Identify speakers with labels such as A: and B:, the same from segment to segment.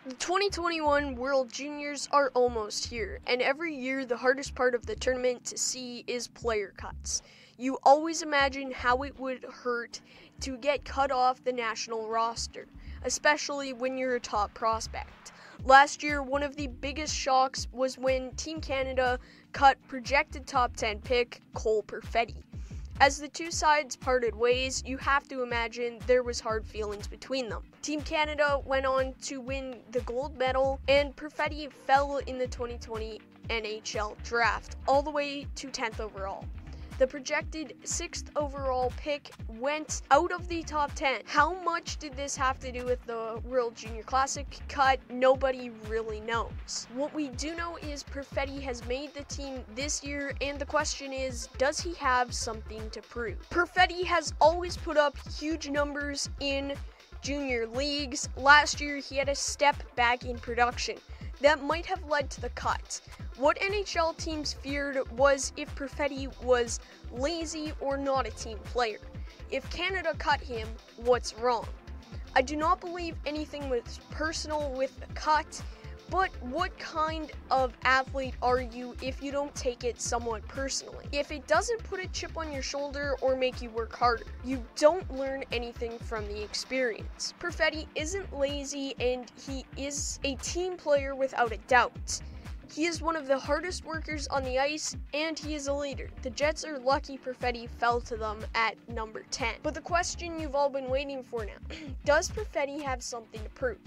A: The 2021 World Juniors are almost here, and every year the hardest part of the tournament to see is player cuts. You always imagine how it would hurt to get cut off the national roster, especially when you're a top prospect. Last year, one of the biggest shocks was when Team Canada cut projected top 10 pick Cole Perfetti. As the two sides parted ways, you have to imagine there was hard feelings between them. Team Canada went on to win the gold medal, and Perfetti fell in the 2020 NHL draft, all the way to 10th overall. The projected 6th overall pick went out of the top 10. How much did this have to do with the World Junior Classic cut? Nobody really knows. What we do know is Perfetti has made the team this year, and the question is, does he have something to prove? Perfetti has always put up huge numbers in junior leagues. Last year, he had a step back in production that might have led to the cut. What NHL teams feared was if Perfetti was lazy or not a team player. If Canada cut him, what's wrong? I do not believe anything was personal with the cut, but what kind of athlete are you if you don't take it somewhat personally? If it doesn't put a chip on your shoulder or make you work harder, you don't learn anything from the experience. Perfetti isn't lazy, and he is a team player without a doubt. He is one of the hardest workers on the ice, and he is a leader. The Jets are lucky Perfetti fell to them at number 10. But the question you've all been waiting for now, does Perfetti have something to prove?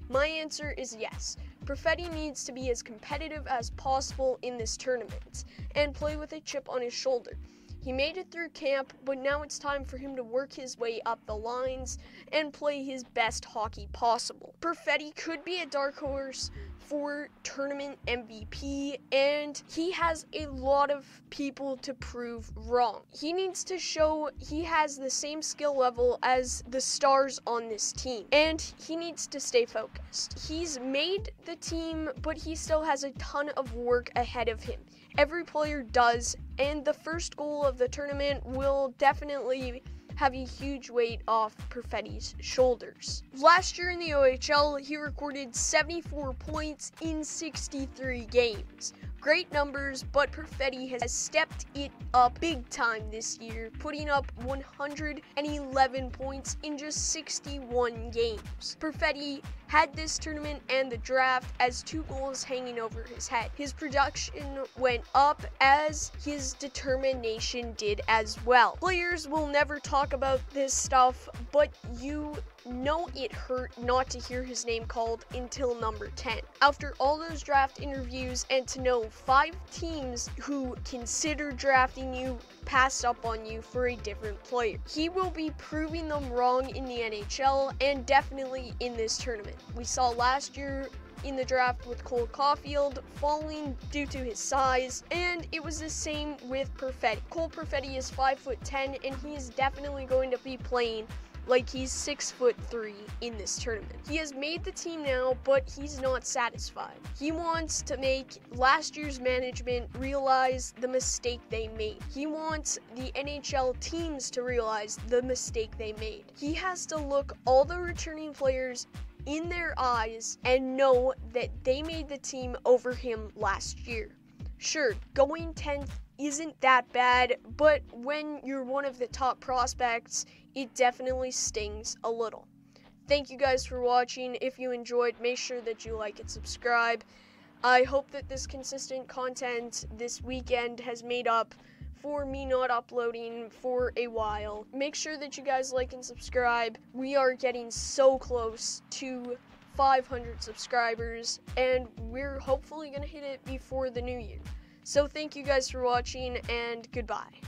A: My answer is yes. Perfetti needs to be as competitive as possible in this tournament and play with a chip on his shoulder. He made it through camp, but now it's time for him to work his way up the lines and play his best hockey possible. Perfetti could be a dark horse for tournament MVP, and he has a lot of people to prove wrong. He needs to show he has the same skill level as the stars on this team, and he needs to stay focused. He's made the team, but he still has a ton of work ahead of him. Every player does, and the first goal of the tournament will definitely have a huge weight off Perfetti's shoulders. Last year in the OHL, he recorded 74 points in 63 games. Great numbers, but Perfetti has stepped it up big time this year, putting up 111 points in just 61 games. Perfetti had this tournament and the draft as 2 goals hanging over his head. His production went up as his determination did as well. Players will never talk about this stuff, but you know it hurt not to hear his name called until number 10. After all those draft interviews, and to know 5 teams who considered drafting you passed up on you for a different player. He will be proving them wrong in the NHL and definitely in this tournament. We saw last year in the draft with Cole Caulfield falling due to his size, and it was the same with Perfetti. Cole Perfetti is 5'10", and he is definitely going to be playing like he's 6'3" in this tournament. He has made the team now, but he's not satisfied. He wants to make last year's management realize the mistake they made. He wants the NHL teams to realize the mistake they made. He has to look all the returning players in their eyes and know that they made the team over him last year. Sure, going 10th isn't that bad, but when you're one of the top prospects, it definitely stings a little. Thank you guys for watching. If you enjoyed, make sure that you like and subscribe. I hope that this consistent content this weekend has made up for me not uploading for a while. Make sure that you guys like and subscribe. We are getting so close to 500 subscribers, and we're hopefully going to hit it before the new year. So thank you guys for watching, and goodbye.